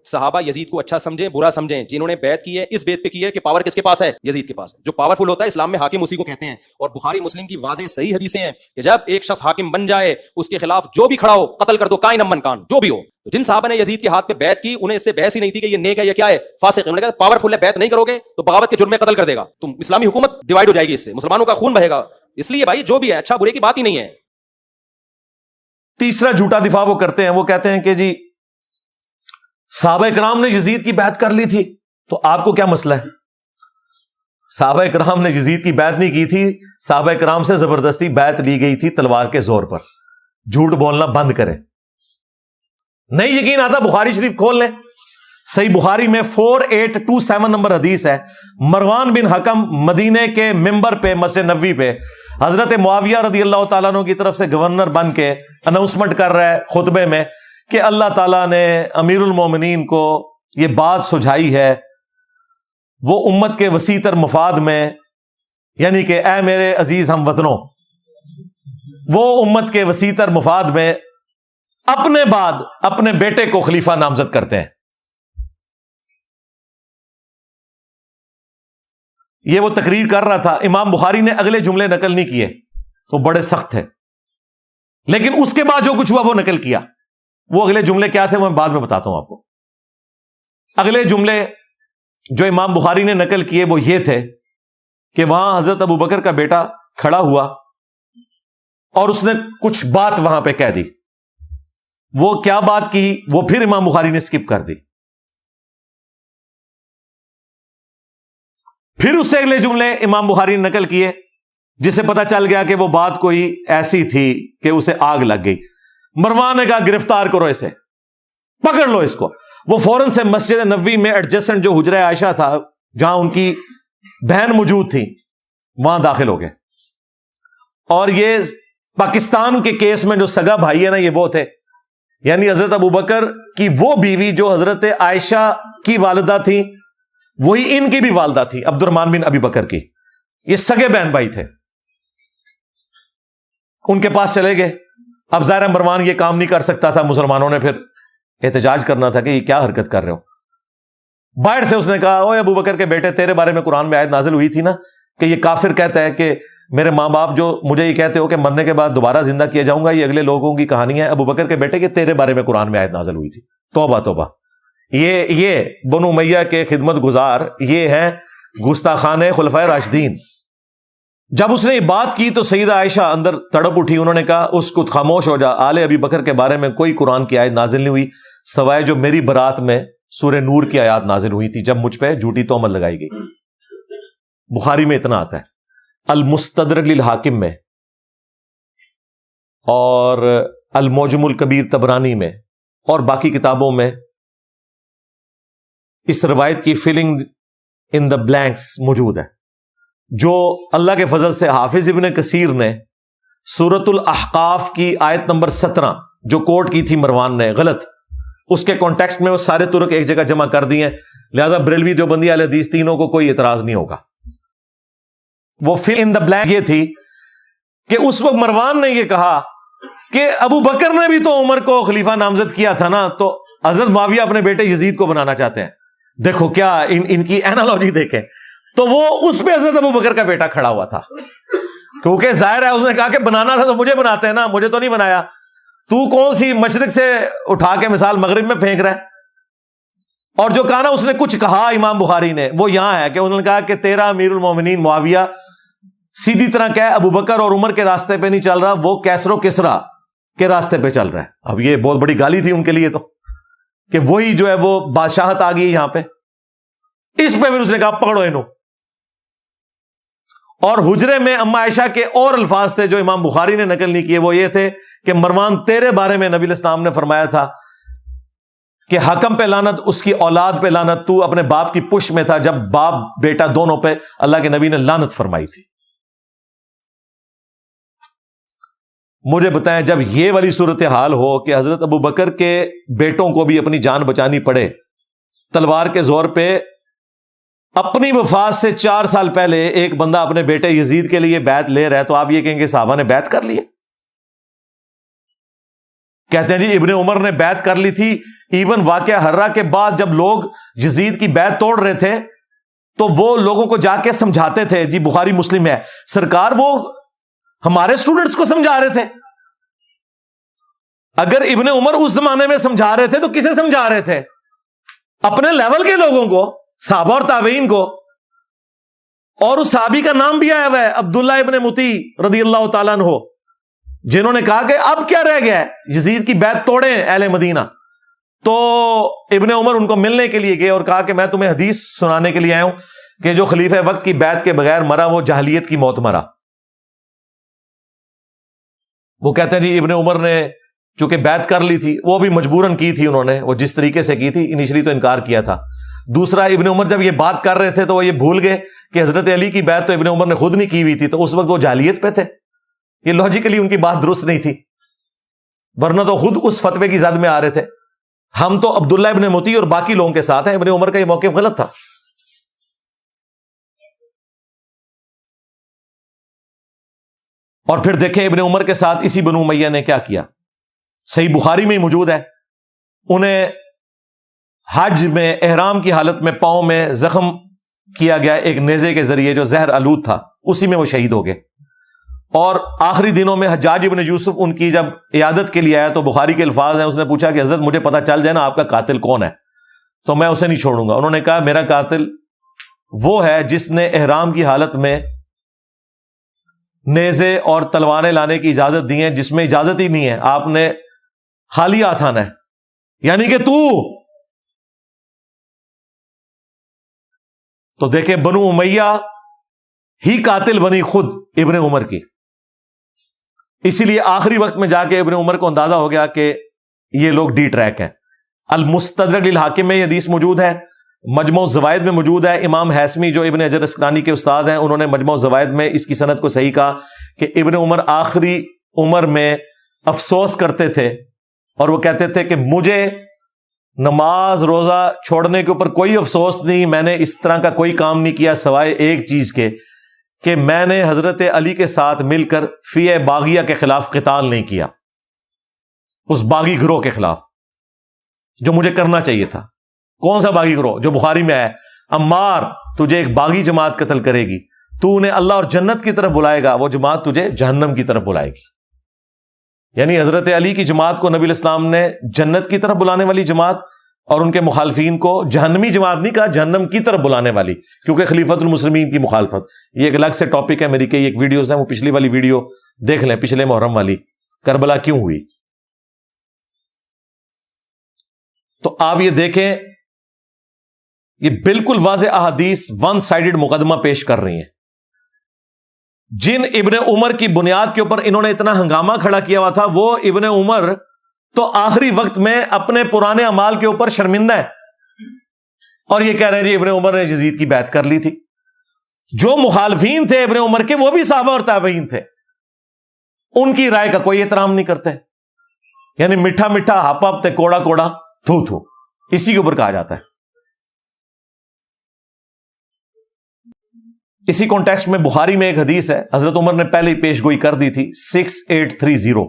صحابہ یزید کو اچھا سمجھیں برا سمجھیں، جنہوں نے بیعت کی ہے اس بیت پہ کی ہے کہ پاور کس کے پاس ہے؟ یزید کے پاس ہے۔ جو پاورفل ہوتا ہے اسلام میں حاکم اسی کو کہتے ہیں، اور بخاری مسلم کی واضح صحیح حدیثیں ہیں کہ جب ایک شخص حاکم بن جائے اس کے خلاف جو بھی کھڑا ہو قتل کر دو، کائن من کان، جو بھی ہو۔ تو جن صحابہ نے یزید کے ہاتھ پہ بیعت کی انہیں اس سے بحث ہی نہیں تھی کہ یہ نیک ہے یا کیا ہے، فاسق ہے۔ انہوں نے کہا پاورفل ہے، بیعت نہیں کرو گے تو بغاوت کے جرم میں قتل کر دے گا، تم اسلامی حکومت ڈیوائیڈ ہو جائے گی، اس سے مسلمانوں کا خون بہے گا۔ اس لیے بھائی جو بھی ہے اچھا برے کی بات ہی نہیں ہے۔ تیسرا جھوٹا دفاع وہ کرتے ہیں، وہ کہتے ہیں کہ جی صحابہ کرام نے یزید کی بیعت کر لی تھی تو آپ کو کیا مسئلہ ہے؟ صحابہ کرام نے یزید کی بیعت نہیں کی تھی، صحابہ کرام سے زبردستی بیعت لی گئی تھی تلوار کے زور پر۔ جھوٹ بولنا بند کریں۔ نہیں یقین آتا بخاری شریف کھول لیں، صحیح بخاری میں 4827 نمبر حدیث ہے۔ مروان بن حکم مدینے کے ممبر پہ مسجد نبوی پہ حضرت معاویہ رضی اللہ تعالیٰ عنہ کی طرف سے گورنر بن کے اناؤنسمنٹ کر رہا ہے خطبے میں کہ اللہ تعالیٰ نے امیر المومنین کو یہ بات سجھائی ہے، وہ امت کے وسیع تر مفاد میں، یعنی کہ اے میرے عزیز ہم وطنوں، وہ امت کے وسیع تر مفاد میں اپنے بعد اپنے بیٹے کو خلیفہ نامزد کرتے ہیں۔ یہ وہ تقریر کر رہا تھا۔ امام بخاری نے اگلے جملے نقل نہیں کیے، وہ بڑے سخت تھے، لیکن اس کے بعد جو کچھ ہوا وہ نقل کیا۔ وہ اگلے جملے کیا تھے وہ میں بعد میں بتاتا ہوں آپ کو۔ اگلے جملے جو امام بخاری نے نقل کیے وہ یہ تھے کہ وہاں حضرت ابو بکر کا بیٹا کھڑا ہوا اور اس نے کچھ بات وہاں پہ کہہ دی۔ وہ کیا بات کی وہ پھر امام بخاری نے سکپ کر دی۔ پھر اس سے اگلے جملے امام بخاری نے نقل کیے جسے پتا چل گیا کہ وہ بات کوئی ایسی تھی کہ اسے آگ لگ گئی۔ مروان نے کہا گرفتار کرو اسے، پکڑ لو اس کو۔ وہ فوراً سے مسجد نبوی میں ایڈجسٹنٹ جو حجرہ عائشہ تھا جہاں ان کی بہن موجود تھی وہاں داخل ہو گئے۔ اور یہ پاکستان کے کیس میں جو سگا بھائی ہے نا یہ وہ تھے، یعنی حضرت ابو بکر کی وہ بیوی جو حضرت عائشہ کی والدہ تھی وہی ان کی بھی والدہ تھی، عبد الرحمن بن ابی بکر کی۔ یہ سگے بہن بھائی تھے۔ ان کے پاس چلے گئے۔ اب ظاہر مروان یہ کام نہیں کر سکتا تھا، مسلمانوں نے پھر احتجاج کرنا تھا کہ یہ کیا حرکت کر رہے ہو۔ باہر سے اس نے کہا اوے ابو بکر کے بیٹے، تیرے بارے میں قرآن میں آیت نازل ہوئی تھی نا کہ یہ کافر کہتا ہے کہ میرے ماں باپ جو مجھے یہ کہتے ہو کہ مرنے کے بعد دوبارہ زندہ کیا جاؤں گا، یہ اگلے لوگوں کی کہانی ہے۔ ابو بکر کے بیٹے کہ تیرے بارے میں قرآن میں آیت نازل ہوئی تھی۔ توبہ توبہ، یہ بنو امیہ کے خدمت گزار، یہ ہیں گستاخان خلفائے راشدین۔ جب اس نے یہ بات کی تو سیدہ عائشہ اندر تڑپ اٹھی۔ انہوں نے کہا اس کو خاموش ہو جا، آل ابی بکر کے بارے میں کوئی قرآن کی آیت نازل نہیں ہوئی سوائے جو میری برات میں سورہ نور کی آیات نازل ہوئی تھی جب مجھ پہ جھوٹی تہمت لگائی گئی۔ بخاری میں اتنا آتا ہے، المستدرک للحاکم میں اور المعجم الکبیر طبرانی میں اور باقی کتابوں میں اس روایت کی فلنگ ان دا بلینکس موجود ہے، جو اللہ کے فضل سے حافظ ابن کثیر نے سورۃ الاحقاف کی آیت نمبر 17 جو کوٹ کی تھی مروان نے غلط، اس کے کانٹیکسٹ میں وہ سارے طرق ایک جگہ جمع کر دی ہیں، لہذا بریلوی دیوبندی اہل حدیث تینوں کو کوئی اعتراض نہیں ہوگا۔ وہ فل ان دا بلینک یہ تھی کہ اس وقت مروان نے یہ کہا کہ ابو بکر نے بھی تو عمر کو خلیفہ نامزد کیا تھا نا، تو حضرت معاویہ اپنے بیٹے یزید کو بنانا چاہتے ہیں۔ دیکھو کیا ان کی اینالوجی دیکھیں، تو وہ اس پہ حضرت ابو بکر کا بیٹا کھڑا ہوا تھا، کیونکہ ظاہر ہے اس نے کہا کہ بنانا تھا تو مجھے بناتے ہیں نا، مجھے تو نہیں بنایا، تو کون سی مشرق سے اٹھا کے مثال مغرب میں پھینک رہا ہے۔ اور جو کہا نا اس نے کچھ کہا امام بخاری نے، وہ یہاں ہے کہ انہوں نے کہا کہ تیرا امیر المومنین معاویہ سیدھی طرح کہ ابو بکر اور عمر کے راستے پہ نہیں چل رہا، وہ کیسر و کسرا کے راستے پہ چل رہا ہے۔ اب یہ بہت بڑی گالی تھی ان کے لیے تو، کہ وہی جو ہے وہ بادشاہت آ گئی یہاں پہ۔ اس پہ پھر اس نے کہا پکڑو انہوں۔ اور حجرے میں اما عائشہ کے اور الفاظ تھے جو امام بخاری نے نقل نہیں کیے، وہ یہ تھے کہ مروان تیرے بارے میں نبی الاسلام نے فرمایا تھا کہ حکم پہ لعنت، اس کی اولاد پہ لعنت، تو اپنے باپ کی پش میں تھا جب باپ بیٹا دونوں پہ اللہ کے نبی نے لعنت فرمائی تھی۔ مجھے بتائیں جب یہ والی صورتحال ہو کہ حضرت ابو بکر کے بیٹوں کو بھی اپنی جان بچانی پڑے تلوار کے زور پہ، اپنی وفات سے 4 سال پہلے ایک بندہ اپنے بیٹے یزید کے لیے بیعت لے رہا ہے، تو آپ یہ کہیں گے صحابہ نے بیعت کر لی ہے؟ کہتے ہیں جی ابن عمر نے بیعت کر لی تھی، ایون واقعہ ہررا کے بعد جب لوگ یزید کی بیعت توڑ رہے تھے تو وہ لوگوں کو جا کے سمجھاتے تھے، جی بخاری مسلم ہے، سرکار وہ ہمارے اسٹوڈنٹس کو سمجھا رہے تھے. اگر ابن عمر اس زمانے میں سمجھا رہے تھے تو کسے سمجھا رہے تھے؟ اپنے لیول کے لوگوں کو، صحابہ اور تابعین کو. اور اس صحابی کا نام بھی آیا ہوا ہے، عبداللہ ابن مطیع رضی اللہ تعالیٰ عنہ، جنہوں نے کہا کہ اب کیا رہ گیا ہے، یزید کی بیعت توڑیں اہل مدینہ. تو ابن عمر ان کو ملنے کے لیے گئے اور کہا کہ میں تمہیں حدیث سنانے کے لیے آیا ہوں کہ جو خلیفہ وقت کی بیعت کے بغیر مرا وہ جاہلیت کی موت مرا. وہ کہتے ہیں جی ابن عمر نے چونکہ بیعت کر لی تھی، وہ بھی مجبوراً کی تھی، انہوں نے وہ جس طریقے سے کی تھی، انیشلی تو انکار کیا تھا. دوسرا، ابن عمر جب یہ بات کر رہے تھے تو وہ یہ بھول گئے کہ حضرت علی کی بیعت تو ابن عمر نے خود نہیں کی ہوئی تھی، تو اس وقت وہ جاہلیت پہ تھے. یہ لاجیکلی ان کی بات درست نہیں تھی، ورنہ تو خود اس فتوے کی زد میں آ رہے تھے. ہم تو عبداللہ ابن مطیع اور باقی لوگوں کے ساتھ ہیں، ابن عمر کا یہ موقف غلط تھا. اور پھر دیکھیں ابن عمر کے ساتھ اسی بنو امیہ نے کیا کیا. صحیح بخاری میں ہی موجود ہے، انہیں حج میں احرام کی حالت میں پاؤں میں زخم کیا گیا ایک نیزے کے ذریعے جو زہر آلود تھا، اسی میں وہ شہید ہو گئے. اور آخری دنوں میں حجاج ابن یوسف ان کی جب عیادت کے لیے آیا تو بخاری کے الفاظ ہیں، اس نے پوچھا کہ حضرت مجھے پتہ چل جائے نا آپ کا قاتل کون ہے تو میں اسے نہیں چھوڑوں گا. انہوں نے کہا میرا قاتل وہ ہے جس نے احرام کی حالت میں نیزے اور تلواریں لانے کی اجازت دی ہیں، جس میں اجازت ہی نہیں ہے، آپ نے خالی ہاتھ آنا ہے، یعنی کہ تو دیکھیں بنو امیہ ہی قاتل بنی خود ابن عمر کی. اسی لیے آخری وقت میں جا کے ابن عمر کو اندازہ ہو گیا کہ یہ لوگ ڈی ٹریک ہیں. المستدرک للحاکم میں یہ حدیث موجود ہے، مجموع الزوائد میں موجود ہے. امام حیثمی جو ابن حجر اسقلانی کے استاد ہیں، انہوں نے مجموع الزوائد میں اس کی سند کو صحیح کہا کہ ابن عمر آخری عمر میں افسوس کرتے تھے اور وہ کہتے تھے کہ مجھے نماز روزہ چھوڑنے کے اوپر کوئی افسوس نہیں، میں نے اس طرح کا کوئی کام نہیں کیا سوائے ایک چیز کے کہ میں نے حضرت علی کے ساتھ مل کر فی باغیہ کے خلاف قتال نہیں کیا، اس باغی گروہ کے خلاف جو مجھے کرنا چاہیے تھا. کون سا باغی گروہ؟ جو بخاری میں ہے، عمار تجھے ایک باغی جماعت قتل کرے گی، تو انہیں اللہ اور جنت کی طرف بلائے گا، وہ جماعت تجھے جہنم کی طرف بلائے گی. یعنی حضرت علی کی جماعت کو نبی الاسلام نے جنت کی طرف بلانے والی جماعت اور ان کے مخالفین کو جہنمی جماعت نہیں کہا، جہنم کی طرف بلانے والی، کیونکہ خلیفۃ المسلمین کی مخالفت. یہ ایک الگ سے ٹاپک ہے، میری کئی ایک ویڈیوز ہیں، وہ پچھلی والی ویڈیو دیکھ لیں، پچھلے محرم والی، کربلا کیوں ہوئی. تو آپ یہ دیکھیں، یہ بالکل واضح احادیث ون سائیڈڈ مقدمہ پیش کر رہی ہیں. جن ابن عمر کی بنیاد کے اوپر انہوں نے اتنا ہنگامہ کھڑا کیا ہوا تھا، وہ ابن عمر تو آخری وقت میں اپنے پرانے اعمال کے اوپر شرمندہ ہے اور یہ کہہ رہے ہیں جی ابن عمر نے یزید کی بیعت کر لی تھی. جو مخالفین تھے ابن عمر کے وہ بھی صحابہ اور تابعین تھے، ان کی رائے کا کوئی احترام نہیں کرتے. یعنی میٹھا میٹھا ہپ ہپ تے کوڑا کوڑا تھو تھو، اسی کے اوپر کہا جاتا ہے. اسی کانٹیکسٹ میں بخاری میں ایک حدیث ہے، حضرت عمر نے پہلے ہی پیش گوئی کر دی تھی، 6830.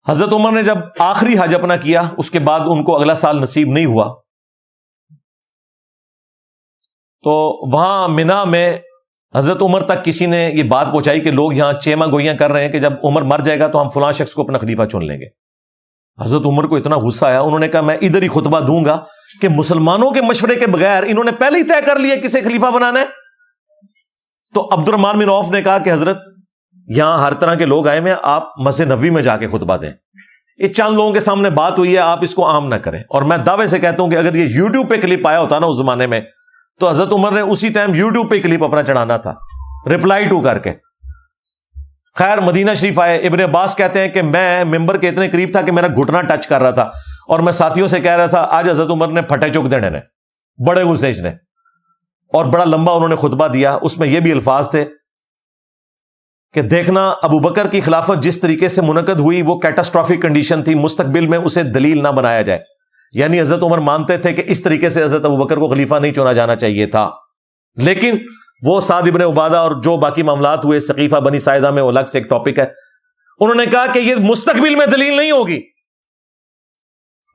حضرت عمر نے جب آخری حج اپنا کیا، اس کے بعد ان کو اگلا سال نصیب نہیں ہوا، تو وہاں منا میں حضرت عمر تک کسی نے یہ بات پہنچائی کہ لوگ یہاں چیما گوئیاں کر رہے ہیں کہ جب عمر مر جائے گا تو ہم فلاں شخص کو اپنا خلیفہ چن لیں گے. حضرت عمر کو اتنا غصہ آیا، انہوں نے کہا میں ادھر ہی خطبہ دوں گا کہ مسلمانوں کے مشورے کے بغیر انہوں نے پہلے ہی طے کر لیا کسے خلیفہ بنانا ہے. تو عبد الرحمن بن عوف نے کہا کہ حضرت یہاں ہر طرح کے لوگ آئے ہیں، آپ مسجد نبوی میں جا کے خطبہ دیں. یہ چند لوگوں کے سامنے بات ہوئی ہے، آپ اس کو عام نہ کریں. اور میں دعوے سے کہتا ہوں کہ اگر یہ یوٹیوب پہ کلپ آیا ہوتا نا اس زمانے میں، تو حضرت عمر نے اسی ٹائم یوٹیوب پہ کلپ اپنا چڑھانا تھا، ریپلائی ٹو کر کے. خیر مدینہ شریف آئے، ابن عباس کہتے ہیں کہ میں ممبر کے اتنے قریب تھا کہ میرا گھٹنا ٹچ کر رہا تھا اور میں ساتھیوں سے کہہ رہا تھا آج حضرت عمر نے پھٹے چک دینے نے، بڑے غصے نے، اور بڑا لمبا انہوں نے خطبہ دیا. اس میں یہ بھی الفاظ تھے کہ دیکھنا ابو بکر کی خلافت جس طریقے سے منعقد ہوئی وہ کیٹاسٹرافک کنڈیشن تھی، مستقبل میں اسے دلیل نہ بنایا جائے. یعنی حضرت عمر مانتے تھے کہ اس طریقے سے حضرت ابو بکر کو خلیفہ نہیں چنا جانا چاہیے تھا. لیکن وہ سعد ابن عبادہ اور جو باقی معاملات ہوئے سقیفہ بنی ساعدہ میں، وہ الگ سے ایک ٹاپک ہے، انہوں نے کہا کہ یہ مستقبل میں دلیل نہیں ہوگی،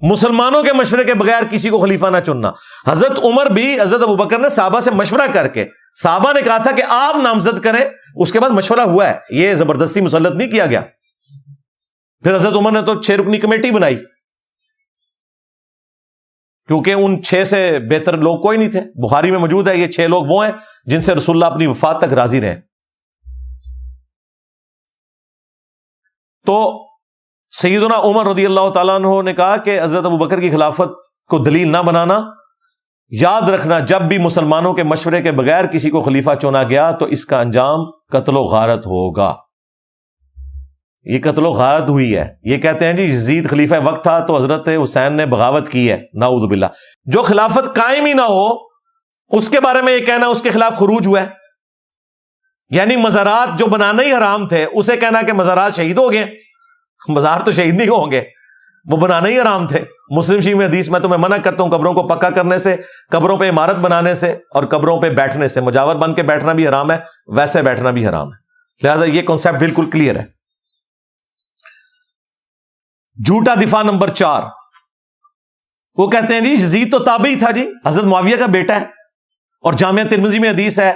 مسلمانوں کے مشورے کے بغیر کسی کو خلیفہ نہ چننا۔ حضرت عمر بھی حضرت ابوبکر نے صحابہ سے مشورہ کر کے، صحابہ نے کہا تھا کہ آپ نامزد کریں، اس کے بعد مشورہ ہوا ہے، یہ زبردستی مسلط نہیں کیا گیا۔ پھر حضرت عمر نے تو 6 رکنی کمیٹی بنائی، کیونکہ ان 6 سے بہتر لوگ کوئی نہیں تھے۔ بخاری میں موجود ہے، یہ 6 لوگ وہ ہیں جن سے رسول اللہ اپنی وفات تک راضی رہے۔ تو سیدنا عمر رضی اللہ تعالیٰ عنہ نے کہا کہ حضرت ابوبکر کی خلافت کو دلیل نہ بنانا، یاد رکھنا جب بھی مسلمانوں کے مشورے کے بغیر کسی کو خلیفہ چنا گیا تو اس کا انجام قتل و غارت ہوگا۔ یہ قتل و غارت ہوئی ہے۔ یہ کہتے ہیں جی یزید خلیفہ وقت تھا تو حضرت حسین نے بغاوت کی ہے، نعوذ باللہ۔ جو خلافت قائم ہی نہ ہو اس کے بارے میں یہ کہنا اس کے خلاف خروج ہوا ہے، یعنی مزارات جو بنانا ہی حرام تھے اسے کہنا کہ مزارات شہید ہو گئے۔ مزار تو شہید نہیں ہوں گے، وہ بنانا ہی حرام تھے۔ مسلم شریف میں حدیث میں تمہیں منع کرتا ہوں قبروں کو پکا کرنے سے، قبروں پہ عمارت بنانے سے اور قبروں پہ بیٹھنے سے۔ مجاور بن کے بیٹھنا بھی حرام ہے، ویسے بیٹھنا بھی حرام ہے، لہذا یہ کانسیپٹ بالکل کلیئر ہے۔ جھوٹا دفاع نمبر 4، وہ کہتے ہیں جی یزید تو تابعی تھا جی، حضرت معاویہ کا بیٹا ہے، اور جامعہ ترمذی میں حدیث ہے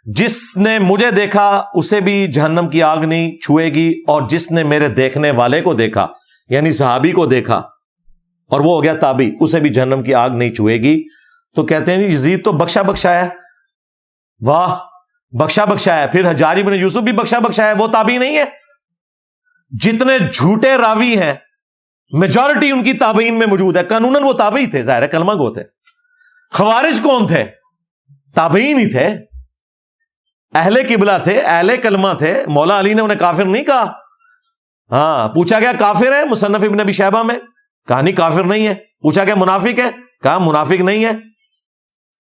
جس نے مجھے دیکھا اسے بھی جہنم کی آگ نہیں چھوئے گی، اور جس نے میرے دیکھنے والے کو دیکھا یعنی صحابی کو دیکھا اور وہ ہو گیا تابعی، اسے بھی جہنم کی آگ نہیں چھوئے گی۔ تو کہتے ہیں جی یزید تو بخشا بخشا ہے۔ واہ، بخشا بخشا ہے، پھر حجاج بن یوسف بھی بخشا بخشا ہے، وہ تابعی نہیں ہے؟ جتنے جھوٹے راوی ہیں میجورٹی ان کی تابعین میں موجود ہے، قانوناً وہ تابعی تھے، ظاہر ہے کلمہ گو تھے۔ خوارج کون تھے؟ تابعین ہی تھے، اہل قبلہ تھے، اہل کلمہ تھے۔ مولا علی نے انہیں کافر نہیں کہا۔ ہاں، پوچھا گیا کافر ہے مصنف ابن ابی شیبہ میں، کہا نہیں کافر نہیں ہے۔ پوچھا گیا منافق ہے، کہا منافق نہیں ہے۔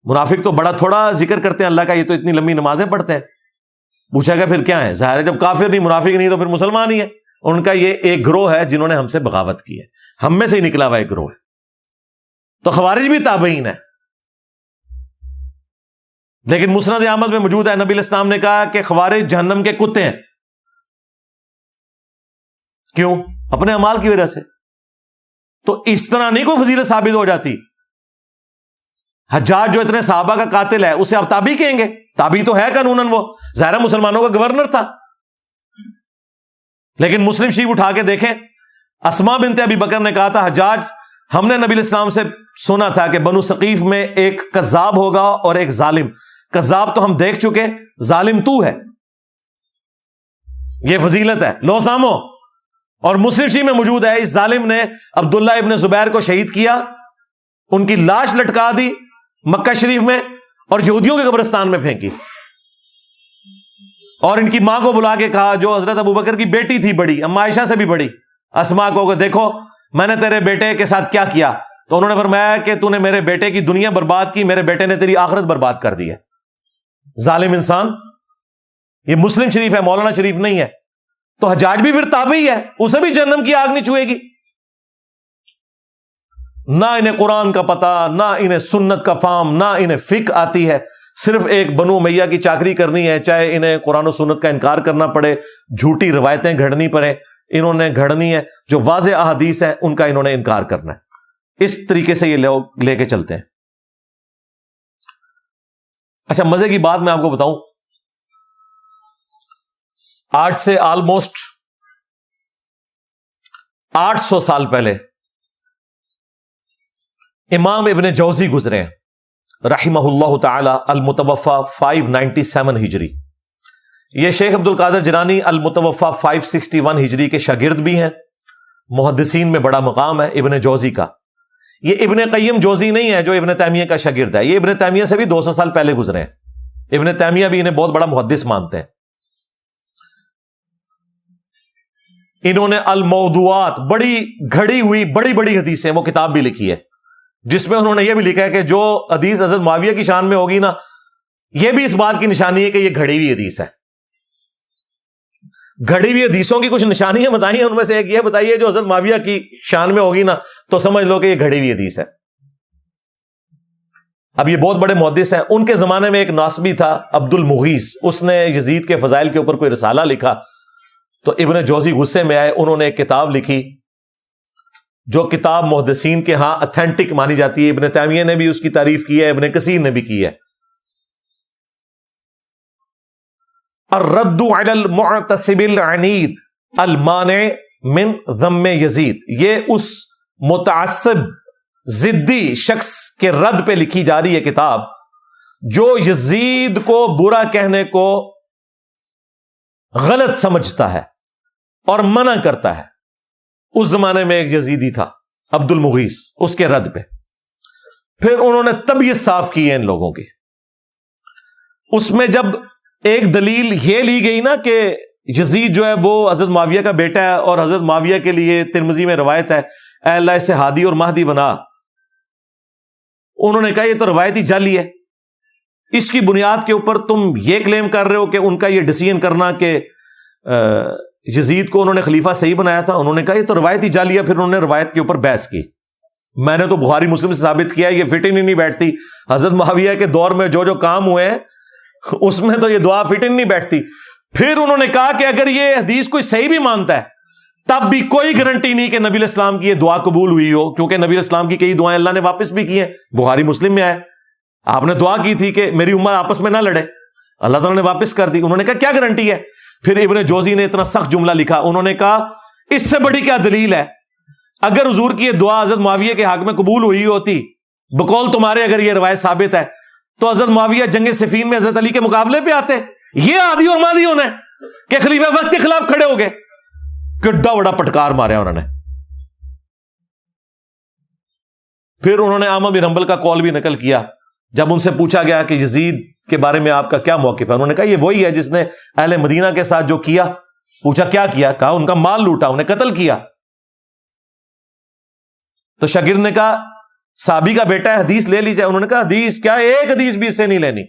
منافق تو بڑا تھوڑا ذکر کرتے ہیں اللہ کا، یہ تو اتنی لمبی نمازیں پڑھتے ہیں۔ پوچھا گیا پھر کیا ہے؟ ظاہر ہے جب کافر نہیں منافق نہیں تو پھر مسلمان ہی ہے۔ ان کا یہ ایک گروہ ہے جنہوں نے ہم سے بغاوت کی ہے، ہم میں سے ہی نکلا ہوا ایک گروہ ہے۔ تو خوارج بھی تابعین ہے، لیکن مسند احمد میں موجود ہے نبی علیہ السلام نے کہا کہ خوارج جہنم کے کتے ہیں۔ کیوں؟ اپنے اعمال کی وجہ سے۔ تو اس طرح نہیں کوئی فضیلت ثابت ہو جاتی۔ حجاج جو اتنے صحابہ کا قاتل ہے اسے آپ تابعی کہیں گے؟ تابعی تو ہے قانوناً، وہ ظاہر مسلمانوں کا گورنر تھا۔ لیکن مسلم شریف اٹھا کے دیکھیں، اسماء بنت ابی بکر نے کہا تھا حجاج ہم نے نبی علیہ السلام سے سنا تھا کہ بنو ثقیف میں ایک کذاب ہوگا اور ایک ظالم۔ کذاب تو ہم دیکھ چکے، ظالم تو ہے، یہ فضیلت ہے، لو سامو۔ اور مسلم شریف میں موجود ہے اس ظالم نے عبداللہ ابن زبیر کو شہید کیا، ان کی لاش لٹکا دی مکہ شریف میں اور یہودیوں کے قبرستان میں پھینکی، اور ان کی ماں کو بلا کے کہا جو حضرت ابوبکر کی بیٹی تھی بڑی، اما عائشہ سے بھی بڑی، اسماء کو، کہ دیکھو میں نے تیرے بیٹے کے ساتھ کیا کیا۔ تو انہوں نے فرمایا کہ تو نے میرے بیٹے کی دنیا برباد کی، میرے بیٹے نے تیری آخرت برباد کر دی ہے۔ ظالم انسان۔ یہ مسلم شریف ہے، مولانا شریف نہیں ہے۔ تو حجاج بھی پھر تابعی ہے، اسے بھی جہنم کی آگ نہیں چھوئے گی۔ نہ انہیں قرآن کا پتہ، نہ انہیں سنت کا فہم، نہ انہیں فقہ آتی ہے، صرف ایک بنو امیہ کی چاکری کرنی ہے، چاہے انہیں قرآن و سنت کا انکار کرنا پڑے، جھوٹی روایتیں گھڑنی پڑے، انہوں نے گھڑنی ہے، جو واضح احادیث ہیں ان کا انہوں نے انکار کرنا ہے۔ اس طریقے سے یہ لوگ لے کے چلتے ہیں۔ اچھا، مزے کی بات میں آپ کو بتاؤں، آج سے آلموسٹ 800 سال پہلے امام ابن جوزی گزرے ہیں رحمہ اللہ تعالی، المتوفى 597 ہجری۔ یہ شیخ عبد القادر جیلانی المتوفى 561 ہجری کے شاگرد بھی ہیں، محدثین میں بڑا مقام ہے ابن جوزی کا۔ یہ ابن قیم جوزی نہیں ہے جو ابن تیمیہ کا شاگرد ہے، یہ ابن تیمیہ سے بھی 200 سال پہلے گزرے ہیں۔ ابن تیمیہ بھی انہیں بہت بڑا محدث مانتے ہیں۔ انہوں نے الموضوعات، بڑی گھڑی ہوئی بڑی بڑی حدیثیں، وہ کتاب بھی لکھی ہے جس میں انہوں نے یہ بھی لکھا ہے کہ جو حدیث حضرت معاویہ کی شان میں ہوگی نا، یہ بھی اس بات کی نشانی ہے کہ یہ گھڑی ہوئی حدیث ہے۔ گھڑی ہوئی حدیثوں کی کچھ نشانیاں بتائیے، ان میں سے ایک یہ بتائیے جو حضرت معاویہ کی شان میں ہوگی نا تو سمجھ لو کہ یہ گھڑی ہوئی حدیث ہے۔ اب یہ بہت بڑے محدث ہیں۔ ان کے زمانے میں ایک ناسبی تھا عبد المغیث، اس نے یزید کے فضائل کے اوپر کوئی رسالہ لکھا، تو ابن جوزی غصے میں آئے، انہوں نے ایک کتاب لکھی جو کتاب محدثین کے ہاں اتھینٹک مانی جاتی ہے. ابن تیمیہ نے بھی اس کی تعریف کی ہے، ابن کثیر نے بھی کی ہے. الرد علی المعتصب العنید المانع من ذم یزید، یہ اس متعصب ضدی شخص کے رد پہ لکھی جا رہی ہے کتاب جو یزید کو برا کہنے کو غلط سمجھتا ہے اور منع کرتا ہے. اس زمانے میں ایک یزیدی تھا عبد المغیث، اس کے رد پہ پھر انہوں نے طبیعت صاف کی ہے ان لوگوں کی. اس میں جب ایک دلیل یہ لی گئی نا کہ یزید جو ہے وہ حضرت معاویہ کا بیٹا ہے اور حضرت معاویہ کے لیے ترمذی میں روایت ہے اے اللہ اسے ہادی اور مہدی بنا، انہوں نے کہا یہ تو روایتی جعلی ہے، اس کی بنیاد کے اوپر تم یہ کلیم کر رہے ہو کہ ان کا یہ ڈیسیژن کرنا کہ یزید کو انہوں نے خلیفہ صحیح بنایا تھا. انہوں نے کہا یہ تو روایتی جعلی ہے. پھر انہوں نے روایت کے اوپر بحث کی. میں نے تو بخاری مسلم سے ثابت کیا یہ فٹ ہی نہیں بیٹھتی. حضرت معاویہ کے دور میں جو جو کام ہوئے ہیں اس میں تو یہ دعا فٹ ہی نہیں بیٹھتی. پھر انہوں نے کہا کہ اگر یہ حدیث کوئی صحیح بھی مانتا ہے تب بھی کوئی گارنٹی نہیں کہ نبی علیہ السلام کی یہ دعا قبول ہوئی ہو، کیونکہ نبی علیہ السلام کی کئی دعائیں اللہ نے واپس بھی کی ہیں. بخاری مسلم میں آئے آپ نے دعا کی تھی کہ میری امت آپس میں نہ لڑے، اللہ تعالیٰ نے واپس کر دی. انہوں نے کہا کیا گارنٹی ہے؟ پھر ابن جوزی نے اتنا سخت جملہ لکھا، انہوں نے کہا اس سے بڑی کیا دلیل ہے؟ اگر حضور کی یہ دعا حضرت معاویہ کے حق میں قبول ہوئی ہوتی بقول تمہارے، اگر یہ روایت ثابت ہے تو حضرت معاویہ جنگ صفین میں حضرت علی کے مقابلے پہ آتے. یہ آدھی اور مادی ہونا ہے کہ خلیفہ وقت کے خلاف کھڑے ہو گئے. کڈا بڑا پٹکار مارا انہوں نے. پھر انہوں نے احمد بن حنبل کا قول بھی نقل کیا. جب ان سے پوچھا گیا کہ یزید کے بارے میں آپ کا کیا موقف ہے، انہوں نے کہا یہ وہی ہے جس نے اہل مدینہ کے ساتھ جو کیا. پوچھا کیا کیا؟ کہا ان کا مال لوٹا، انہیں قتل کیا. تو شاگرد نے کہا صحابی کا بیٹا ہے، حدیث لے لی جائے. انہوں نے کہا حدیث کیا، ایک حدیث بھی اس سے نہیں لینی.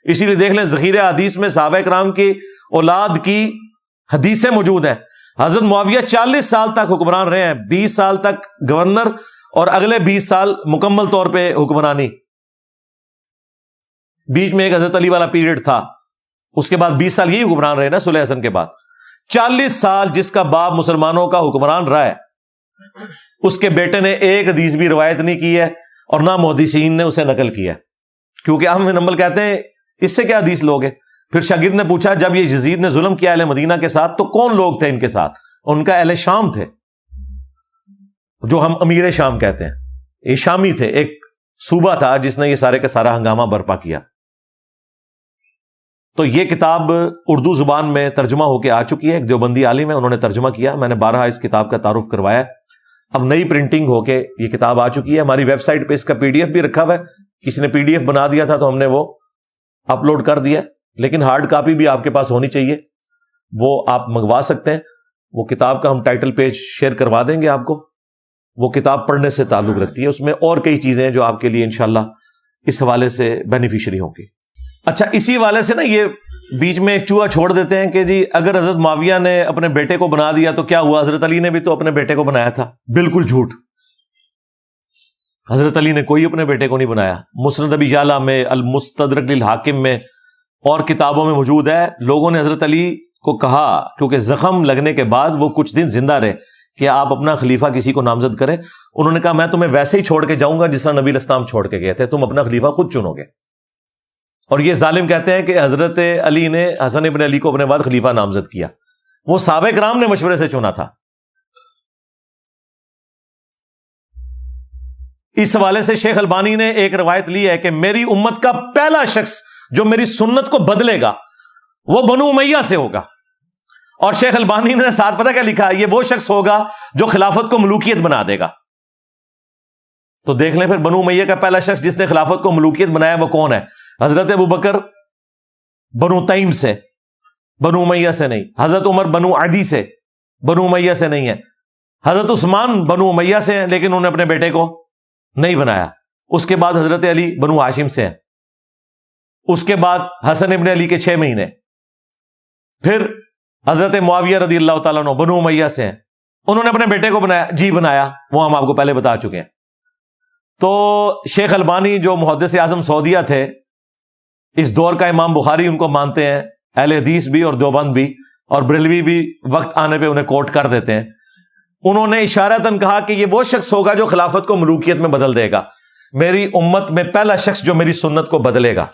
اسی لیے دیکھ لیں ذخیرہ حدیث میں صحابہ کرام کی اولاد کی حدیثیں موجود ہیں. حضرت معاویہ 40 سال تک حکمران رہے ہیں، 20 سال تک گورنر اور اگلے 20 سال مکمل طور پہ حکمرانی. بیچ میں ایک حضرت علی والا پیریڈ تھا، اس کے بعد 20 سال یہی حکمران رہے نا صلح حسن کے بعد. 40 سال جس کا باپ مسلمانوں کا حکمران رہا ہے اس کے بیٹے نے ایک حدیث بھی روایت نہیں کی ہے اور نہ محدثین نے اسے نقل کیا ہے. کیونکہ احمد بن حنبل کہتے ہیں اس سے کیا حدیث لوگ ہیں. پھر شاگرد نے پوچھا جب یہ یزید نے ظلم کیا اہل مدینہ کے ساتھ تو کون لوگ تھے ان کے ساتھ؟ ان کا اہل شام تھے، جو ہم امیر شام کہتے ہیں. یہ شامی تھے، ایک صوبہ تھا جس نے یہ سارے کا سارا ہنگامہ برپا کیا. تو یہ کتاب اردو زبان میں ترجمہ ہو کے آ چکی ہے. ایک دیوبندی عالم ہے، انہوں نے ترجمہ کیا. میں نے 12 اس کتاب کا تعارف کروایا. اب نئی پرنٹنگ ہو کے یہ کتاب آ چکی ہے. ہماری ویب سائٹ پہ اس کا PDF بھی رکھا ہوا ہے. کسی نے PDF بنا دیا تھا تو ہم نے وہ اپلوڈ کر دیا، لیکن ہارڈ کاپی بھی آپ کے پاس ہونی چاہیے، وہ آپ منگوا سکتے ہیں. وہ کتاب کا ہم ٹائٹل پیج شیئر کروا دیں گے آپ کو. وہ کتاب پڑھنے سے تعلق رکھتی ہے، اس میں اور کئی چیزیں ہیں جو آپ کے لیے انشاءاللہ اس حوالے سے بینیفیشری ہوں گی. اچھا، اسی والے سے نا یہ بیچ میں ایک چوہا چھوڑ دیتے ہیں کہ جی اگر حضرت معاویہ نے اپنے بیٹے کو بنا دیا تو کیا ہوا؟ حضرت علی نے بھی تو اپنے بیٹے کو بنایا تھا. بالکل جھوٹ. حضرت علی نے کوئی اپنے بیٹے کو نہیں بنایا. مسند ابی یعلا میں، المستدرک للحاکم میں اور کتابوں میں موجود ہے. لوگوں نے حضرت علی کو کہا کیونکہ زخم لگنے کے بعد وہ کچھ دن زندہ رہے کہ آپ اپنا خلیفہ کسی کو نامزد کریں. انہوں نے کہا میں تمہیں ویسے ہی چھوڑ کے جاؤں گا جس طرح نبی علیہ السلام چھوڑ کے گئے تھے، تم اپنا خلیفہ خود چنو گے. اور یہ ظالم کہتے ہیں کہ حضرت علی نے حسن ابن علی کو اپنے بعد خلیفہ نامزد کیا. وہ صحابہ کرام نے مشورے سے چنا تھا. اس حوالے سے شیخ البانی نے ایک روایت لی ہے کہ میری امت کا پہلا شخص جو میری سنت کو بدلے گا وہ بنو امیہ سے ہوگا. اور شیخ البانی نے ساتھ پتہ کیا لکھا؟ یہ وہ شخص ہوگا جو خلافت کو ملوکیت بنا دے گا. تو دیکھ لیں پھر بنو امیہ کا پہلا شخص جس نے خلافت کو ملوکیت بنایا وہ کون ہے؟ حضرت ابوبکر بنو تیم سے، بنو امیہ سے نہیں. حضرت عمر بنو عدی سے، بنو امیہ سے نہیں ہے. حضرت عثمان بنو امیہ سے ہیں لیکن انہوں نے اپنے بیٹے کو نہیں بنایا. اس کے بعد حضرت علی بنو ہاشم سے ہیں. اس کے بعد حسن ابن علی کے 6 مہینے. پھر حضرت معاویہ رضی اللہ تعالیٰ عنہ بنو امیہ سے ہیں. انہوں نے اپنے بیٹے کو بنایا؟ جی بنایا، وہ ہم آپ کو پہلے بتا چکے ہیں. تو شیخ البانی جو محدث اعظم سعودیہ تھے، اس دور کا امام بخاری ان کو مانتے ہیں، اہل حدیث بھی اور دیوبند بھی. اور بریلوی بھی وقت آنے پہ انہیں کوٹ کر دیتے ہیں. انہوں نے اشارتاً کہا کہ یہ وہ شخص ہوگا جو خلافت کو ملوکیت میں بدل دے گا, میری امت میں پہلا شخص جو میری سنت کو بدلے گا.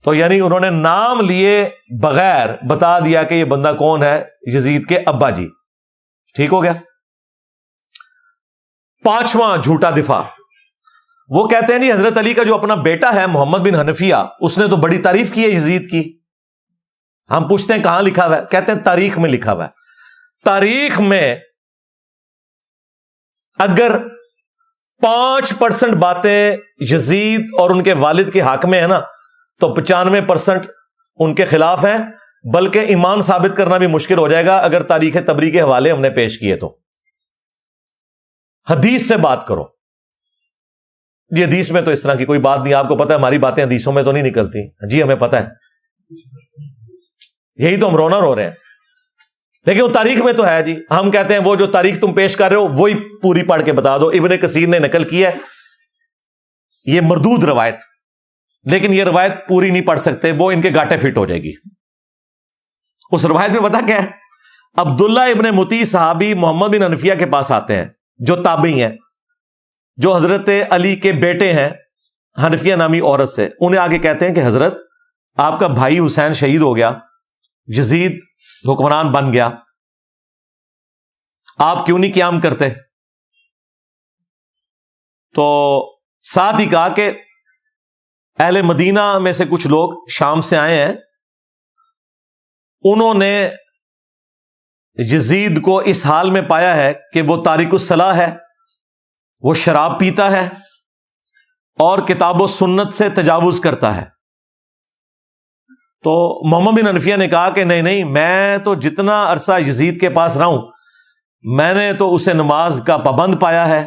تو یعنی انہوں نے نام لیے بغیر بتا دیا کہ یہ بندہ کون ہے, یزید کے ابا جی. ٹھیک ہو گیا. پانچواں جھوٹا دفاع, وہ کہتے ہیں نہیں حضرت علی کا جو اپنا بیٹا ہے محمد بن حنفیہ, اس نے تو بڑی تعریف کی ہے یزید کی. ہم پوچھتے ہیں کہاں لکھا ہوا ہے, کہتے ہیں تاریخ میں لکھا ہوا ہے. تاریخ میں اگر 5% باتیں یزید اور ان کے والد کے حق میں ہے نا, تو 95% ان کے خلاف ہیں, بلکہ ایمان ثابت کرنا بھی مشکل ہو جائے گا اگر تاریخ تبری کے حوالے ہم نے پیش کیے تو. حدیث سے بات کرو. یہ حدیث میں تو اس طرح کی کوئی بات نہیں, آپ کو پتہ ہے ہماری باتیں حدیثوں میں تو نہیں نکلتی. جی ہمیں پتہ ہے, یہی تو ہم رونا رو رہے ہیں, لیکن وہ تاریخ میں تو ہے. جی ہم کہتے ہیں وہ جو تاریخ تم پیش کر رہے ہو وہی پوری پڑھ کے بتا دو. ابن کثیر نے نقل کی ہے یہ مردود روایت, لیکن یہ روایت پوری نہیں پڑھ سکتے, وہ ان کے گاٹے فٹ ہو جائے گی. اس روایت میں پتا کیا ہے, عبداللہ ابن متی صحابی محمد بن حنفیہ کے پاس آتے ہیں جو تابعی ہیں, جو حضرت علی کے بیٹے ہیں حنفیہ نامی عورت سے. انہیں آگے کہتے ہیں کہ حضرت آپ کا بھائی حسین شہید ہو گیا, یزید حکمران بن گیا, آپ کیوں نہیں قیام کرتے؟ تو ساتھ ہی کہا کہ اہل مدینہ میں سے کچھ لوگ شام سے آئے ہیں, انہوں نے یزید کو اس حال میں پایا ہے کہ وہ تارک الصلاح ہے, وہ شراب پیتا ہے اور کتاب و سنت سے تجاوز کرتا ہے. تو محمد بن حنفیہ نے کہا کہ نہیں, میں تو جتنا عرصہ یزید کے پاس رہا ہوں, میں نے تو اسے نماز کا پابند پایا ہے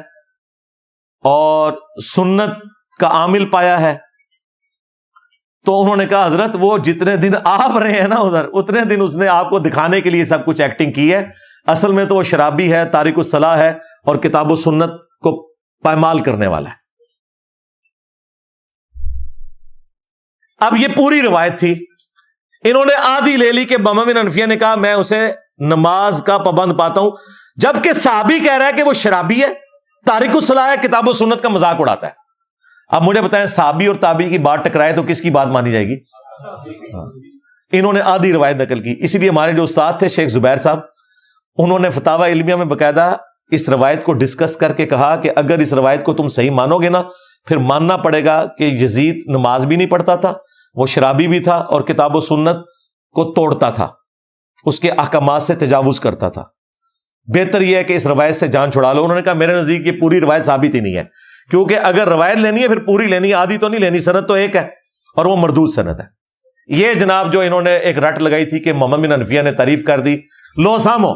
اور سنت کا عامل پایا ہے. تو انہوں نے کہا حضرت وہ جتنے دن آپ رہے ہیں نا ادھر, اتنے دن اس نے آپ کو دکھانے کے لیے سب کچھ ایکٹنگ کی ہے, اصل میں تو وہ شرابی ہے, تارک الصلاح ہے اور کتاب و سنت کو پائمال کرنے والا ہے. اب یہ پوری روایت تھی, انہوں نے آدھی لے لی کہ محمد بن حنفیہ نے کہا میں اسے نماز کا پابند پاتا ہوں, جبکہ صحابی کہہ رہا ہے کہ وہ شرابی ہے, تارک الصلاح ہے, کتاب و سنت کا مذاق اڑاتا ہے. اب مجھے بتائیں صحابی اور تابعی کی بات ٹکرائے تو کس کی بات مانی جائے گی؟ انہوں نے آدھی روایت نقل کی. اسی لیے ہمارے جو استاد تھے شیخ زبیر صاحب, انہوں نے فتاوی علمیہ میں باقاعدہ اس روایت کو ڈسکس کر کے کہا کہ اگر اس روایت کو تم صحیح مانو گے نا, پھر ماننا پڑے گا کہ یزید نماز بھی نہیں پڑھتا تھا, وہ شرابی بھی تھا اور کتاب و سنت کو توڑتا تھا, اس کے احکامات سے تجاوز کرتا تھا. بہتر یہ ہے کہ اس روایت سے جان چھڑا لو. انہوں نے کہا میرے نزدیک یہ پوری روایت ثابت ہی نہیں ہے, کیونکہ اگر روایت لینی ہے پھر پوری لینی ہے, آدھی تو نہیں لینی. سند تو ایک ہے اور وہ مردود سند ہے. یہ جناب جو انہوں نے ایک رٹ لگائی تھی کہ محمد بن حنفیہ نے تعریف کر دی, لو سامو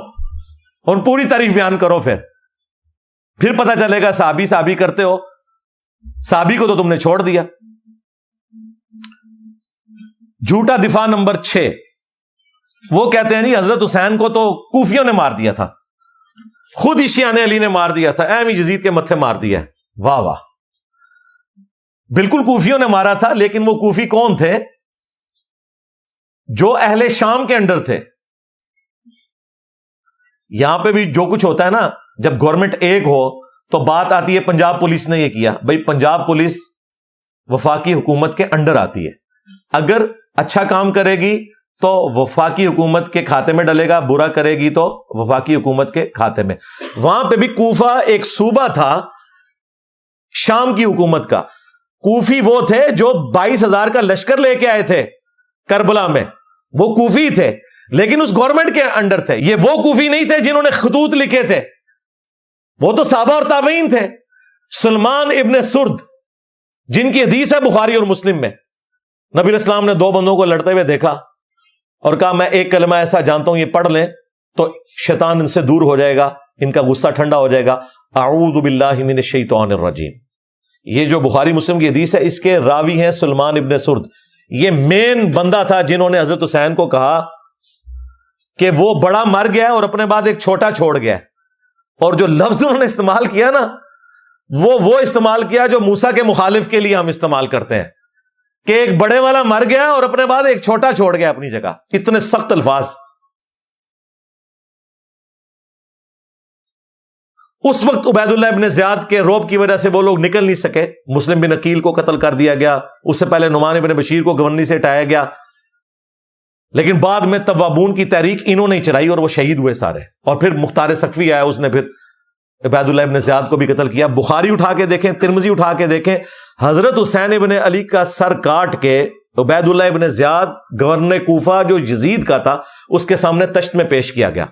اور پوری تعریف بیان کرو, پھر پتہ چلے گا صحابی کرتے ہو, صحابی کو تو تم نے چھوڑ دیا. جھوٹا دفاع نمبر 6, وہ کہتے ہیں نہیں حضرت حسین کو تو کوفیوں نے مار دیا تھا, خود ہی شیعہ علی نے مار دیا تھا, ایم یزید کے متھے مار دیا. واہ واہ, بالکل کوفیوں نے مارا تھا, لیکن وہ کوفی کون تھے؟ جو اہل شام کے انڈر تھے. یہاں پہ بھی جو کچھ ہوتا ہے نا, جب گورنمنٹ ایک ہو تو بات آتی ہے پنجاب پولیس نے یہ کیا. بھائی پنجاب پولیس وفاقی حکومت کے انڈر آتی ہے, اگر اچھا کام کرے گی تو وفاقی حکومت کے کھاتے میں ڈلے گا, برا کرے گی تو وفاقی حکومت کے کھاتے میں. وہاں پہ بھی کوفہ ایک صوبہ تھا شام کی حکومت کا. کوفی وہ تھے جو 22,000 کا لشکر لے کے آئے تھے کربلا میں, وہ کوفی تھے لیکن اس گورنمنٹ کے انڈر تھے. یہ وہ کوفی نہیں تھے جنہوں نے خطوط لکھے تھے, وہ تو صحابہ اور تابعین تھے. سلمان ابن سرد جن کی حدیث ہے بخاری اور مسلم میں, نبی علیہ السلام نے 2 بندوں کو لڑتے ہوئے دیکھا اور کہا میں ایک کلمہ ایسا جانتا ہوں یہ پڑھ لیں تو شیطان ان سے دور ہو جائے گا, ان کا غصہ ٹھنڈا ہو جائے گا, اعوذ باللہ من الشیطان الرجیم. یہ جو بخاری مسلم کی حدیث ہے اس کے راوی ہیں سلمان ابن سرد. یہ مین بندہ تھا جنہوں نے حضرت حسین کو کہا کہ وہ بڑا مر گیا اور اپنے بعد ایک چھوٹا چھوڑ گیا, اور جو لفظ انہوں نے استعمال کیا نا وہ استعمال کیا جو موسیٰ کے مخالف کے لیے ہم استعمال کرتے ہیں کہ ایک بڑے والا مر گیا اور اپنے بعد ایک چھوٹا چھوڑ گیا اپنی جگہ. اتنے سخت الفاظ. اس وقت عبید اللہ ابن زیاد کے روب کی وجہ سے وہ لوگ نکل نہیں سکے. مسلم بن عقیل کو قتل کر دیا گیا, اس سے پہلے نعمان بن بشیر کو گورنری سے ہٹایا گیا, لیکن بعد میں توابون کی تحریک انہوں نے چلائی اور وہ شہید ہوئے سارے. اور پھر مختار ثقفی آیا, اس نے پھر عبید اللہ ابن زیاد کو بھی قتل کیا. بخاری اٹھا کے دیکھیں, ترمذی اٹھا کے دیکھیں, حضرت حسین ابن علی کا سر کاٹ کے عبید اللہ ابن زیاد گورنر کوفہ جو یزید کا تھا اس کے سامنے تشت میں پیش کیا گیا.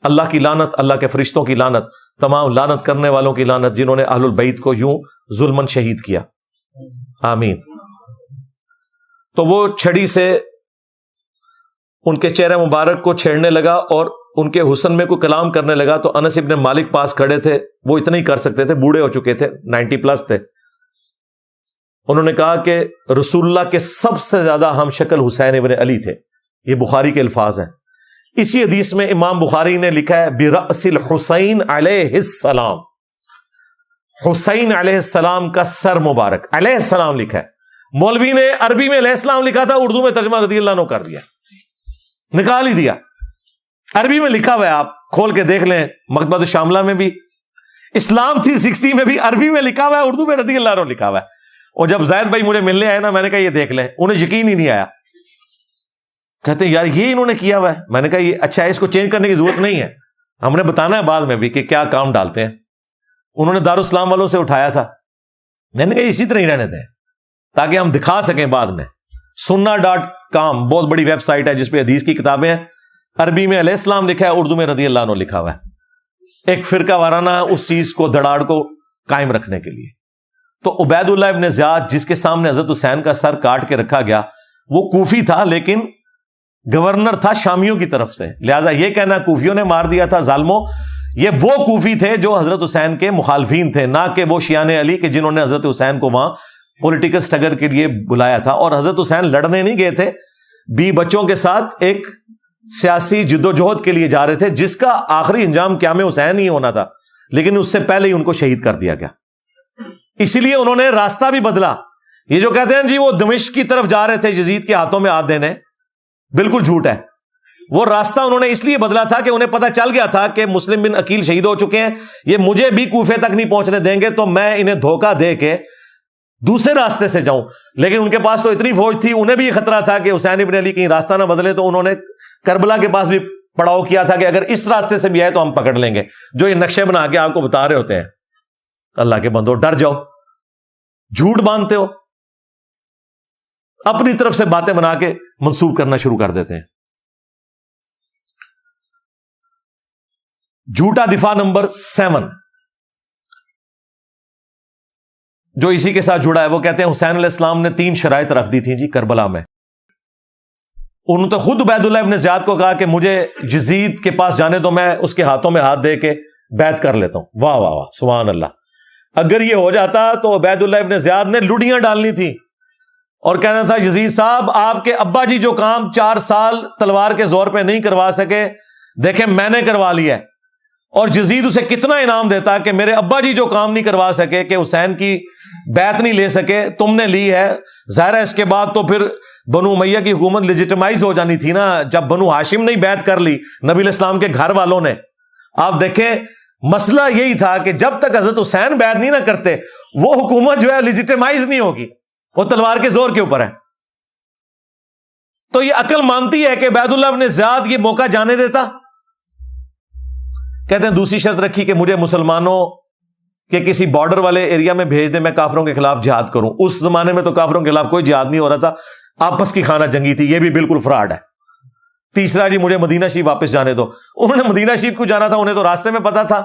اللہ کی لعنت, اللہ کے فرشتوں کی لعنت, تمام لعنت کرنے والوں کی لعنت جنہوں نے اہل البیت کو یوں ظلمن شہید کیا. آمین. تو وہ چھڑی سے ان کے چہرے مبارک کو چھیڑنے لگا اور ان کے حسن میں کوئی کلام کرنے لگا. تو انس ابن مالک پاس کھڑے تھے, وہ اتنا ہی کر سکتے تھے, بوڑھے ہو چکے تھے, 90+ تھے. انہوں نے کہا کہ رسول اللہ کے سب سے زیادہ ہم شکل حسین ابن علی تھے. یہ بخاری کے الفاظ ہیں. اسی حدیث میں امام بخاری نے لکھا ہے برأس الحسین علیہ السلام, حسین علیہ السلام کا سر مبارک, علیہ السلام لکھا ہے. مولوی نے عربی میں علیہ السلام لکھا تھا, اردو میں ترجمہ رضی اللہ عنہ کر دیا, نکال ہی دیا. عربی میں لکھا ہوا ہے, آپ کھول کے دیکھ لیں, مکتبۃ الشاملہ میں بھی, اسلام 360 میں بھی عربی میں لکھا ہوا ہے, اردو میں رضی اللہ عنہ لکھا ہوا ہے. اور جب زید بھائی مجھے ملنے آئے نا, میں نے کہا یہ دیکھ لیں, انہیں یقین ہی نہیں آیا. کہتے ہیں یار یہ انہوں نے کیا ہوا ہے. میں نے کہا یہ اچھا ہے, اس کو چینج کرنے کی ضرورت نہیں ہے, ہم نے بتانا ہے بعد میں بھی کہ کیا کام ڈالتے ہیں. انہوں نے دارالاسلام والوں سے اٹھایا تھا, میں نے کہا اسی طرح ہی رہنے دیں تاکہ ہم دکھا سکیں بعد میں. sunna.com بہت بڑی ویب سائٹ ہے جس پہ حدیث کی کتابیں ہیں. عربی میں علیہ السلام لکھا ہے, اردو میں رضی اللہ عنہ لکھا ہوا ہے. ایک فرقہ وارانہ اس چیز کو دھڑاڑ کو قائم رکھنے کے لیے. تو عبید اللہ ابن زیاد جس کے سامنے حضرت حسین کا سر کاٹ کے رکھا گیا, وہ کوفی تھا لیکن گورنر تھا شامیوں کی طرف سے. لہذا یہ کہنا کوفیوں نے مار دیا تھا ظالموں, یہ وہ کوفی تھے جو حضرت حسین کے مخالفین تھے, نہ کہ وہ شیعان علی کہ جنہوں نے حضرت حسین کو وہاں پولیٹیکل سٹرگل کے لیے بلایا تھا. اور حضرت حسین لڑنے نہیں گئے تھے, بچوں کے ساتھ ایک سیاسی جدوجہد کے لیے جا رہے تھے جس کا آخری انجام قیام حسین ہی ہونا تھا, لیکن اس سے پہلے ہی ان کو شہید کر دیا گیا. اسی لیے انہوں نے راستہ بھی بدلا. یہ جو کہتے ہیں جی وہ دمشق کی طرف جا رہے تھے یزید کے ہاتھوں میں ہاتھ دینے, بالکل جھوٹ ہے. وہ راستہ انہوں نے اس لیے بدلا تھا کہ انہیں پتہ چل گیا تھا کہ مسلم بن عقیل شہید ہو چکے ہیں, یہ مجھے بھی کوفے تک نہیں پہنچنے دیں گے, تو میں انہیں دھوکہ دے کے دوسرے راستے سے جاؤں. لیکن ان کے پاس تو اتنی فوج تھی, انہیں بھی یہ خطرہ تھا کہ حسین ابن علی کہیں راستہ نہ بدلے, تو انہوں نے کربلا کے پاس بھی پڑاؤ کیا تھا کہ اگر اس راستے سے بھی آئے تو ہم پکڑ لیں گے, جو یہ نقشے بنا کے آپ کو بتا رہے ہوتے ہیں. اللہ کے بندو ڈر جاؤ, جھوٹ باندھتے ہو, اپنی طرف سے باتیں بنا کے منسوب کرنا شروع کر دیتے ہیں. جھوٹا دفاع نمبر 7 جو اسی کے ساتھ جڑا ہے, وہ کہتے ہیں حسین علیہ السلام نے 3 شرائط رکھ دی تھیں جی کربلا میں. انہوں نے تو خود عبید اللہ ابن زیاد کو کہا کہ مجھے یزید کے پاس جانے تو میں اس کے ہاتھوں میں ہاتھ دے کے بیعت کر لیتا ہوں. واہ واہ واہ, سبحان اللہ. اگر یہ ہو جاتا تو عبید اللہ ابن زیاد نے لڑیاں ڈالنی تھی اور کہنا تھا یزید صاحب آپ کے ابا جی جو کام 4 سال تلوار کے زور پہ نہیں کروا سکے, دیکھیں میں نے کروا لیا ہے. اور یزید اسے کتنا انعام دیتا کہ میرے ابا جی جو کام نہیں کروا سکے, کہ حسین کی بیعت نہیں لے سکے, تم نے لی ہے. ظاہر ہے اس کے بعد تو پھر بنو امیہ کی حکومت لیجیٹمائز ہو جانی تھی نا, جب بنو ہاشم نے بیعت کر لی نبی علیہ السلام کے گھر والوں نے. آپ دیکھیں مسئلہ یہی تھا کہ جب تک حضرت حسین بیعت نہیں نہ کرتے وہ حکومت جو ہے لیجیٹمائز نہیں ہوگی, وہ تلوار کے زور کے اوپر ہے. تو یہ عقل مانتی ہے کہ عبید اللہ ابن زیاد یہ موقع جانے دیتا. کہتے ہیں دوسری شرط رکھی کہ مجھے مسلمانوں کے کسی بارڈر والے ایریا میں بھیج دیں, میں کافروں کے خلاف جہاد کروں. اس زمانے میں تو کافروں کے خلاف کوئی جہاد نہیں ہو رہا تھا, آپس کی خانہ جنگی تھی. یہ بھی بالکل فراڈ ہے. تیسرا جی مجھے مدینہ شریف واپس جانے دو. انہوں نے مدینہ شریف کو جانا تھا, انہیں تو راستے میں پتا تھا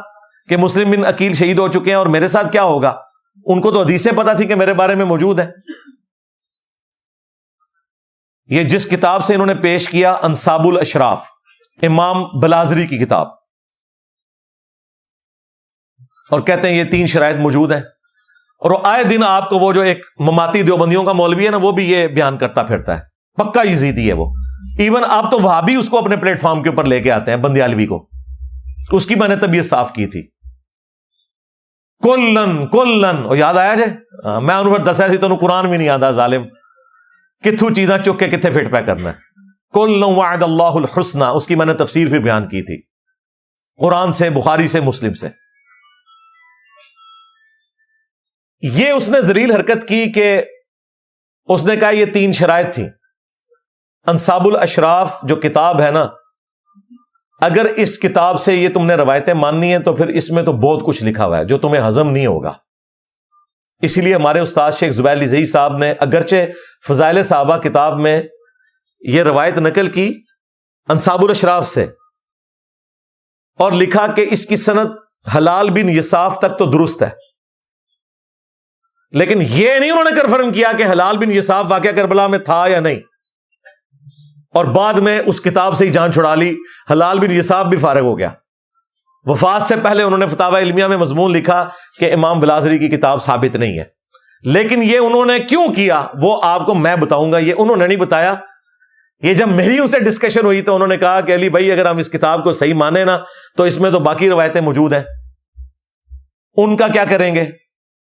کہ مسلم بن عقیل شہید ہو چکے ہیں اور میرے ساتھ کیا ہوگا. ان کو تو حدیثیں پتا تھی کہ میرے بارے میں موجود ہے. یہ جس کتاب سے انہوں نے پیش کیا انصاب الاشراف, امام بلازری کی کتاب, اور کہتے ہیں یہ 3 شرائط موجود ہیں. اور وہ آئے دن آپ کو وہ جو ایک مماتی دیوبندیوں کا مولوی ہے نا, وہ بھی یہ بیان کرتا پھرتا ہے, پکا یزیدی ہے وہ. ایون آپ تو وہابی اس کو اپنے پلیٹ فارم کے اوپر لے کے آتے ہیں, بندیالوی کو. اس کی میں نے طبیعت صاف کی تھی. کلن اور یاد آیا جے, میں انہوں پر دسیا سی تو قرآن بھی نہیں آتا ظالم, کتھو چیزاں چک کے کتنے فٹ پہ کرنا ہے. کلن وعد اللہ الحسنہ, اس کی میں نے تفسیر پھر بیان کی تھی قرآن سے, بخاری سے, مسلم سے. یہ اس نے ذلیل حرکت کی کہ اس نے کہا یہ 3 شرائط تھیں. انصاب الاشراف جو کتاب ہے نا، اگر اس کتاب سے یہ تم نے روایتیں ماننی ہیں تو پھر اس میں تو بہت کچھ لکھا ہوا ہے جو تمہیں ہضم نہیں ہوگا. اسی لیے ہمارے استاد شیخ زبیر علی زئی صاحب نے اگرچہ فضائل صحابہ کتاب میں یہ روایت نقل کی انصاب الاشراف سے، اور لکھا کہ اس کی سند حلال بن یساف تک تو درست ہے، لیکن یہ نہیں انہوں نے کنفرم کیا کہ حلال بن یساف واقعہ کربلا میں تھا یا نہیں، اور بعد میں اس کتاب سے ہی جان چھڑا لی. حلال بن یساف بھی فارغ ہو گیا. وفات سے پہلے انہوں نے فتاوی علمیہ میں مضمون لکھا کہ امام بلازری کی کتاب ثابت نہیں ہے. لیکن یہ انہوں نے کیوں کیا وہ آپ کو میں بتاؤں گا، یہ انہوں نے نہیں بتایا. یہ جب میری ان سے ڈسکشن ہوئی تو انہوں نے کہا کہ علی بھائی اگر ہم اس کتاب کو صحیح مانیں نا تو اس میں تو باقی روایتیں موجود ہیں، ان کا کیا کریں گے.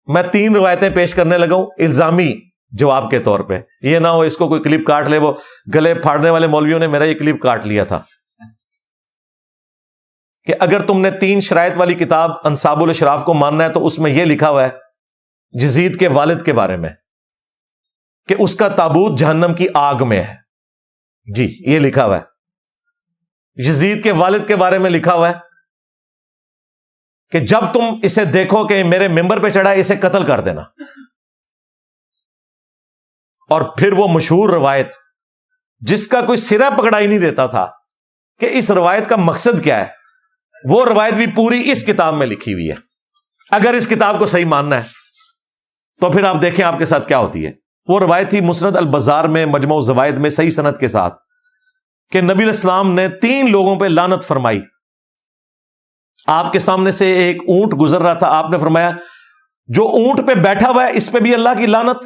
میں 3 روایتیں پیش کرنے لگا ہوں الزامی جواب کے طور پہ، یہ نہ ہو اس کو کوئی کلپ کاٹ لے. وہ گلے پھاڑنے والے مولویوں نے میرا یہ کلپ کاٹ لیا تھا کہ اگر تم نے 3 شرائط والی کتاب انصاب الاشراف کو ماننا ہے تو اس میں یہ لکھا ہوا ہے یزید کے والد کے بارے میں کہ اس کا تابوت جہنم کی آگ میں ہے. جی یہ لکھا ہوا ہے. یزید کے والد کے بارے میں لکھا ہوا ہے کہ جب تم اسے دیکھو کہ میرے ممبر پہ چڑھا ہے اسے قتل کر دینا. اور پھر وہ مشہور روایت جس کا کوئی سرا پکڑا ہی نہیں دیتا تھا کہ اس روایت کا مقصد کیا ہے، وہ روایت بھی پوری اس کتاب میں لکھی ہوئی ہے. اگر اس کتاب کو صحیح ماننا ہے تو پھر آپ دیکھیں آپ کے ساتھ کیا ہوتی ہے. وہ روایت تھی مسند البزار میں مجموع الزوائد میں صحیح سند کے ساتھ کہ نبی علیہ السلام نے 3 لوگوں پہ لعنت فرمائی. آپ کے سامنے سے ایک اونٹ گزر رہا تھا، آپ نے فرمایا جو اونٹ پہ بیٹھا ہوا ہے اس پہ بھی اللہ کی لعنت،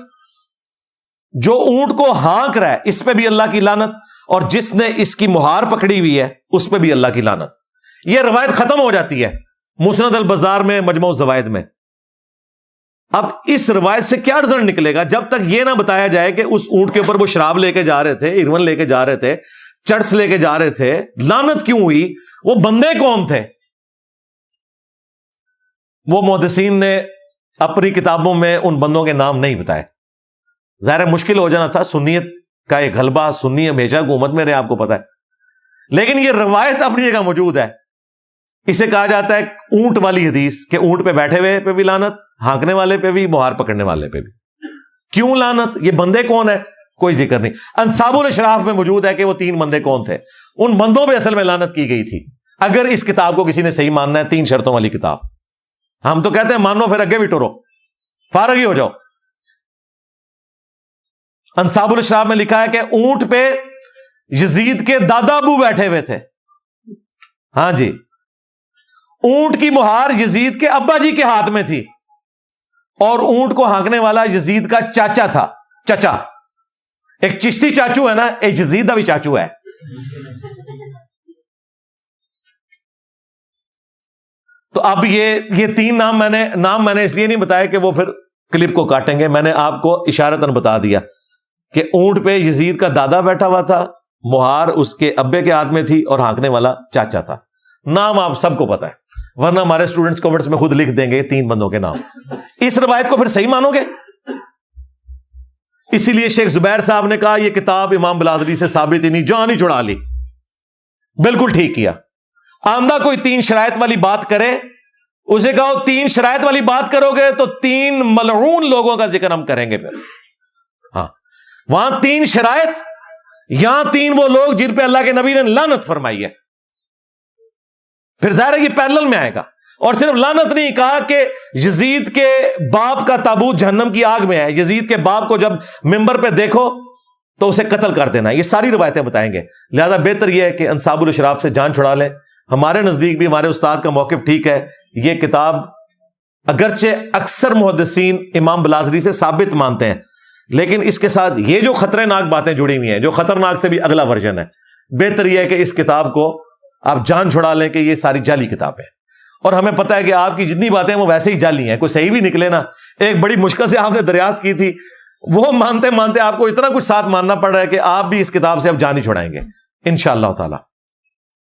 جو اونٹ کو ہانک رہا ہے اس پہ بھی اللہ کی لعنت، اور جس نے اس کی مہار پکڑی ہوئی ہے اس پہ بھی اللہ کی لعنت. یہ روایت ختم ہو جاتی ہے مسند البزار میں مجموع الزوائد میں. اب اس روایت سے کیا رزلٹ نکلے گا جب تک یہ نہ بتایا جائے کہ اس اونٹ کے اوپر وہ شراب لے کے جا رہے تھے، ایرون لے کے جا رہے تھے، چرس لے کے جا رہے تھے، لعنت کیوں ہوئی، وہ بندے کون تھے. وہ محدثین نے اپنی کتابوں میں ان بندوں کے نام نہیں بتائے. ظاہر مشکل ہو جانا تھا، سنیت کا ایک غلبہ، سنی ہمیشہ حکومت میں رہے آپ کو پتا ہے. لیکن یہ روایت اپنی جگہ موجود ہے. اسے کہا جاتا ہے اونٹ والی حدیث کہ اونٹ پہ بیٹھے ہوئے پہ بھی لعنت، ہانکنے والے پہ بھی، مہار پکڑنے والے پہ بھی. کیوں لعنت؟ یہ بندے کون ہیں کوئی ذکر نہیں. انصاب الاشراف میں موجود ہے کہ وہ 3 بندے کون تھے. ان بندوں پہ اصل میں لعنت کی گئی تھی. اگر اس کتاب کو کسی نے صحیح ماننا ہے 3 شرطوں والی کتاب. ہم تو کہتے ہیں مانو پھر اگے بھی ٹورو، فارغ ہی ہو جاؤ. انصاب الاشراف میں لکھا ہے کہ اونٹ پہ یزید کے دادا ابو بیٹھے ہوئے تھے. ہاں جی، اونٹ کی مہار یزید کے ابا جی کے ہاتھ میں تھی، اور اونٹ کو ہانکنے والا یزید کا چاچا تھا. چچا ایک چشتی چاچو ہے نا، ایک یزید کا بھی چاچو ہے. تو اب یہ 3 نام میں نے اس لیے نہیں بتایا کہ وہ پھر کلپ کو کاٹیں گے. میں نے آپ کو اشارتاً بتا دیا کہ اونٹ پہ یزید کا دادا بیٹھا ہوا تھا، مہار اس کے ابے کے ہاتھ میں تھی، اور ہانکنے والا چاچا تھا. نام آپ سب کو پتا ہے، ورنہ ہمارے اسٹوڈنٹس کمنٹس میں خود لکھ دیں گے 3 بندوں کے نام. اس روایت کو پھر صحیح مانو گے؟ اسی لیے شیخ زبیر صاحب نے کہا یہ کتاب امام بلازری سے ثابت ہی نہیں، جان ہی چھڑا لی. بالکل ٹھیک کیا. آندہ کوئی 3 شرائط والی بات کرے، اسے کہو 3 شرائط والی بات کرو گے تو 3 ملعون لوگوں کا ذکر ہم کریں گے. پھر ہاں وہاں 3 شرائط، یہاں 3 وہ لوگ جن پہ اللہ کے نبی نے لعنت فرمائی ہے. پھر ظاہر ہے یہ پیرلل میں آئے گا. اور صرف لعنت نہیں کہا کہ یزید کے باپ کا تابوت جہنم کی آگ میں ہے، یزید کے باپ کو جب ممبر پہ دیکھو تو اسے قتل کر دینا. یہ ساری روایتیں بتائیں گے. لہذا بہتر یہ ہے کہ انصاب الاشراف سے جان چھڑا لیں. ہمارے نزدیک بھی ہمارے استاد کا موقف ٹھیک ہے. یہ کتاب اگرچہ اکثر محدثین امام بلازری سے ثابت مانتے ہیں، لیکن اس کے ساتھ یہ جو خطرناک باتیں جڑی ہوئی ہیں، جو خطرناک سے بھی اگلا ورژن ہے، بہتر یہ ہے کہ اس کتاب کو آپ جان چھڑا لیں کہ یہ ساری جعلی کتاب ہے. اور ہمیں پتہ ہے کہ آپ کی جتنی باتیں وہ ویسے ہی جعلی ہیں، کوئی صحیح بھی نکلے نا. ایک بڑی مشکل سے آپ نے دریافت کی تھی، وہ مانتے مانتے آپ کو اتنا کچھ ساتھ ماننا پڑ رہا ہے کہ آپ بھی اس کتاب سے اب جان ہی چھڑائیں گے انشاءاللہ تعالی.